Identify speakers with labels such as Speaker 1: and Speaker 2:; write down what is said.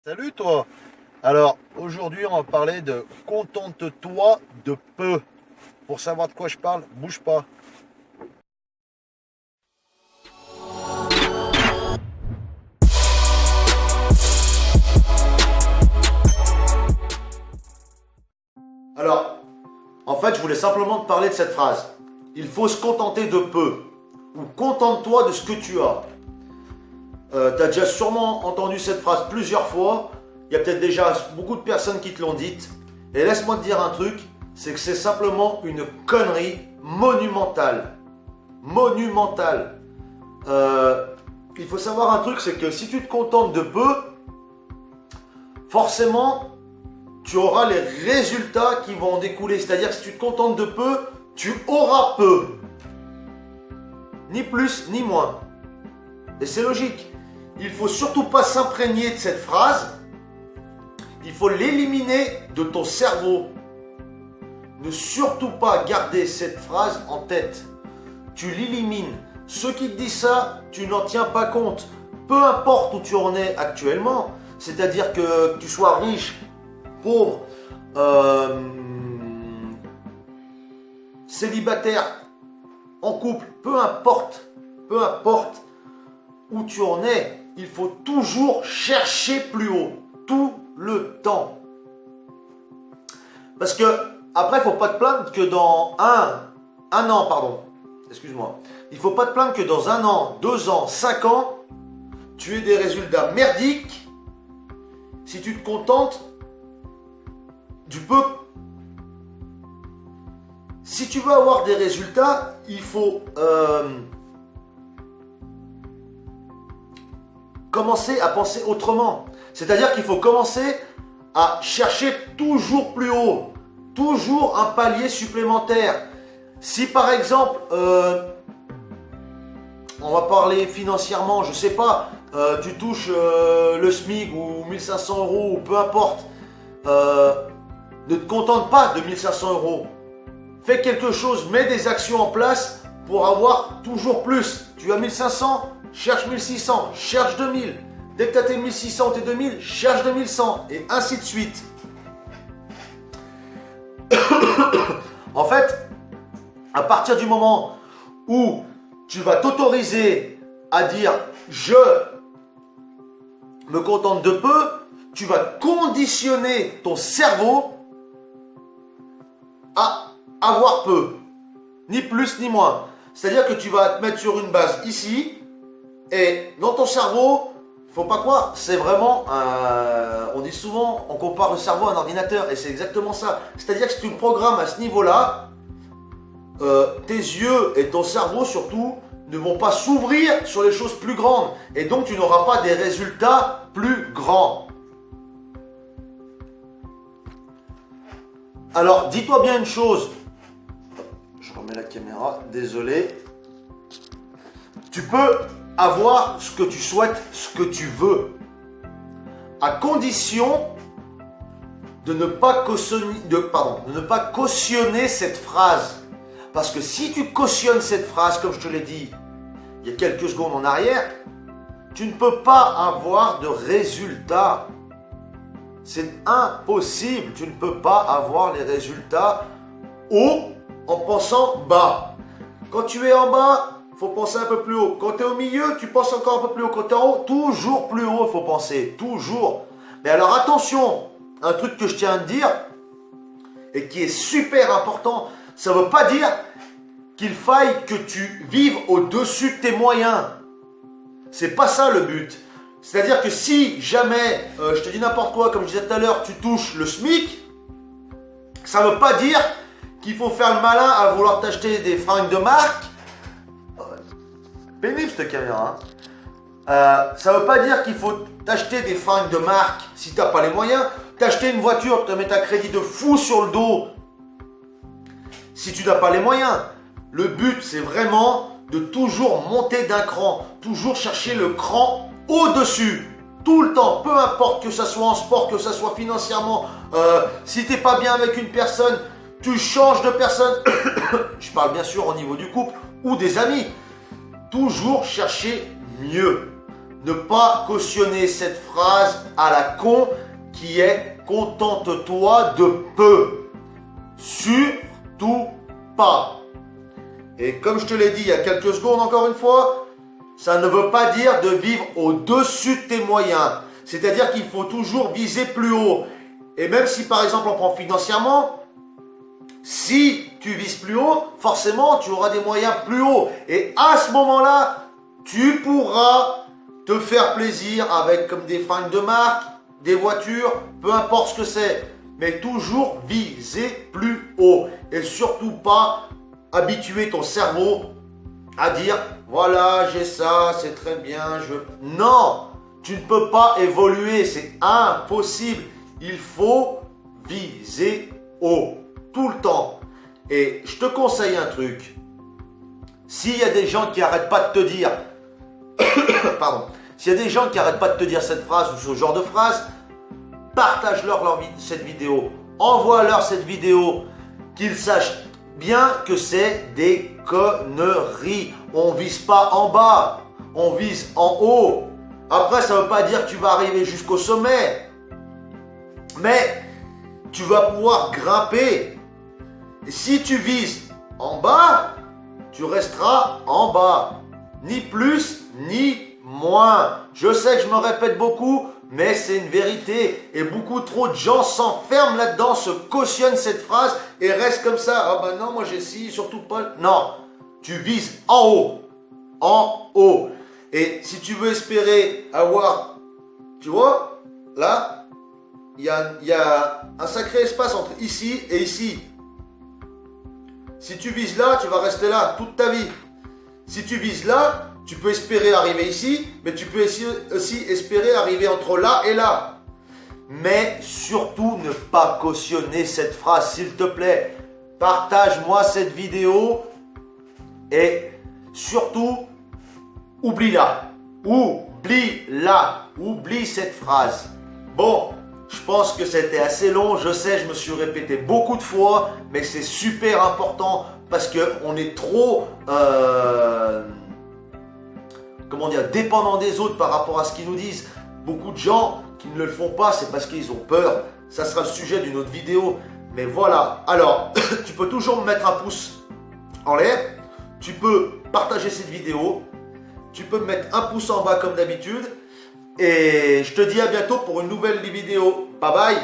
Speaker 1: Salut toi. Alors aujourd'hui on va parler de contente-toi de peu. Pour savoir de quoi je parle, bouge pas. Alors, en fait je voulais simplement te parler de cette phrase. Il faut se contenter de peu. Ou contente-toi de ce que tu as. Tu as déjà sûrement entendu cette phrase plusieurs fois. Il y a peut-être déjà beaucoup de personnes qui te l'ont dite. Et laisse-moi te dire un truc, c'est que c'est simplement une connerie monumentale. Monumentale. Il faut savoir un truc, c'est que si tu te contentes de peu, forcément, tu auras les résultats qui vont en découler. C'est-à-dire que si tu te contentes de peu, tu auras peu. Ni plus, ni moins. Et c'est logique. Il ne faut surtout pas s'imprégner de cette phrase. Il faut l'éliminer de ton cerveau. Ne surtout pas garder cette phrase en tête. Tu l'élimines. Ceux qui te disent ça, tu n'en tiens pas compte. Peu importe où tu en es actuellement, c'est-à-dire que tu sois riche, pauvre, célibataire, en couple, peu importe où tu en es, il faut toujours chercher plus haut, tout le temps. Parce que, après, il ne faut pas te plaindre que dans un an, pardon, excuse-moi, il ne faut pas te plaindre que dans 1 an, 2 ans, 5 ans, tu aies des résultats merdiques si tu te contentes du peu. Si tu veux avoir des résultats, il faut commencer à penser autrement. C'est-à-dire qu'il faut commencer à chercher toujours plus haut, toujours un palier supplémentaire. Si par exemple, on va parler financièrement, je sais pas, tu touches le SMIC ou 1500 euros ou peu importe, ne te contente pas de 1500 euros. Fais quelque chose, mets des actions en place pour avoir toujours plus. Tu as 1500, cherche 1600, cherche 2000. Dès que tu as tes 1600 ou tes 2000, cherche 2100 et ainsi de suite. En fait, à partir du moment où tu vas t'autoriser à dire je me contente de peu, tu vas conditionner ton cerveau à avoir peu, ni plus ni moins. C'est-à-dire que tu vas te mettre sur une base ici, et dans ton cerveau, faut pas croire, c'est vraiment, on dit souvent, on compare le cerveau à un ordinateur, et c'est exactement ça. C'est-à-dire que si tu le programmes à ce niveau-là, tes yeux et ton cerveau surtout ne vont pas s'ouvrir sur les choses plus grandes, et donc tu n'auras pas des résultats plus grands. Alors, dis-toi bien une chose. Je remets la caméra, désolé. Tu peux avoir ce que tu souhaites, ce que tu veux, à condition de ne pas cautionner cette phrase. Parce que si tu cautionnes cette phrase, comme je te l'ai dit il y a quelques secondes en arrière, tu ne peux pas avoir de résultats. C'est impossible. Tu ne peux pas avoir les résultats haut en pensant bas. Quand tu es en bas, il faut penser un peu plus haut. Quand tu es au milieu, tu penses encore un peu plus haut. Quand tu es en haut, toujours plus haut, il faut penser. Toujours. Mais alors attention, un truc que je tiens à te dire, et qui est super important, ça ne veut pas dire qu'il faille que tu vives au-dessus de tes moyens. C'est pas ça le but. C'est-à-dire que si jamais, je te dis n'importe quoi, comme je disais tout à l'heure, tu touches le SMIC, ça ne veut pas dire qu'il faut faire le malin à vouloir t'acheter des fringues de marque. Pénible cette caméra. Ça ne veut pas dire qu'il faut t'acheter des fringues de marque si tu n'as pas les moyens. T'acheter une voiture, te mettre un crédit de fou sur le dos si tu n'as pas les moyens. Le but, c'est vraiment de toujours monter d'un cran, toujours chercher le cran au-dessus, tout le temps, peu importe que ça soit en sport, que ça soit financièrement, si tu n'es pas bien avec une personne, tu changes de personne, je parle bien sûr au niveau du couple ou des amis, toujours chercher mieux, ne pas cautionner cette phrase à la con qui est « contente-toi de peu ». Surtout pas. Et comme je te l'ai dit il y a quelques secondes encore une fois, ça ne veut pas dire de vivre au-dessus de tes moyens. C'est-à-dire qu'il faut toujours viser plus haut. Et même si par exemple on prend financièrement, si tu vises plus haut, forcément tu auras des moyens plus hauts. Et à ce moment-là, tu pourras te faire plaisir avec comme des fringues de marque, des voitures, peu importe ce que c'est. Mais toujours viser plus haut. Et surtout pas habituer ton cerveau à dire voilà, j'ai ça, c'est très bien, Non, tu ne peux pas évoluer, c'est impossible. Il faut viser haut, tout le temps. Et je te conseille un truc. S'il y a des gens qui n'arrêtent pas de te dire pardon, s'il y a des gens qui n'arrêtent pas de te dire cette phrase ou ce genre de phrase, partage-leur cette vidéo. Envoie-leur cette vidéo. Qu'ils sachent bien que c'est des conneries. On vise pas en bas, on vise en haut. Après, ça ne veut pas dire que tu vas arriver jusqu'au sommet. Mais tu vas pouvoir grimper. Et si tu vises en bas, tu resteras en bas. Ni plus, ni moins. Je sais que je me répète beaucoup, mais c'est une vérité. Et beaucoup trop de gens s'enferment là-dedans, se cautionnent cette phrase et restent comme ça. Ah ben non, moi j'ai ci, surtout pas. Non, tu vises en haut. En haut. Et si tu veux espérer avoir, tu vois, là, il y a un sacré espace entre ici et ici. Si tu vises là, tu vas rester là toute ta vie. Si tu vises là, tu peux espérer arriver ici, mais tu peux aussi espérer arriver entre là et là. Mais surtout, ne pas cautionner cette phrase, s'il te plaît. Partage-moi cette vidéo et surtout, oublie-la. Oublie-la. Oublie cette phrase. Bon, je pense que c'était assez long. Je sais, je me suis répété beaucoup de fois, mais c'est super important parce qu'on est trop... dépendant des autres par rapport à ce qu'ils nous disent. Beaucoup de gens qui ne le font pas, c'est parce qu'ils ont peur. Ça sera le sujet d'une autre vidéo. Mais voilà. Alors, tu peux toujours me mettre un pouce en l'air. Tu peux partager cette vidéo. Tu peux me mettre un pouce en bas comme d'habitude. Et je te dis à bientôt pour une nouvelle vidéo. Bye bye.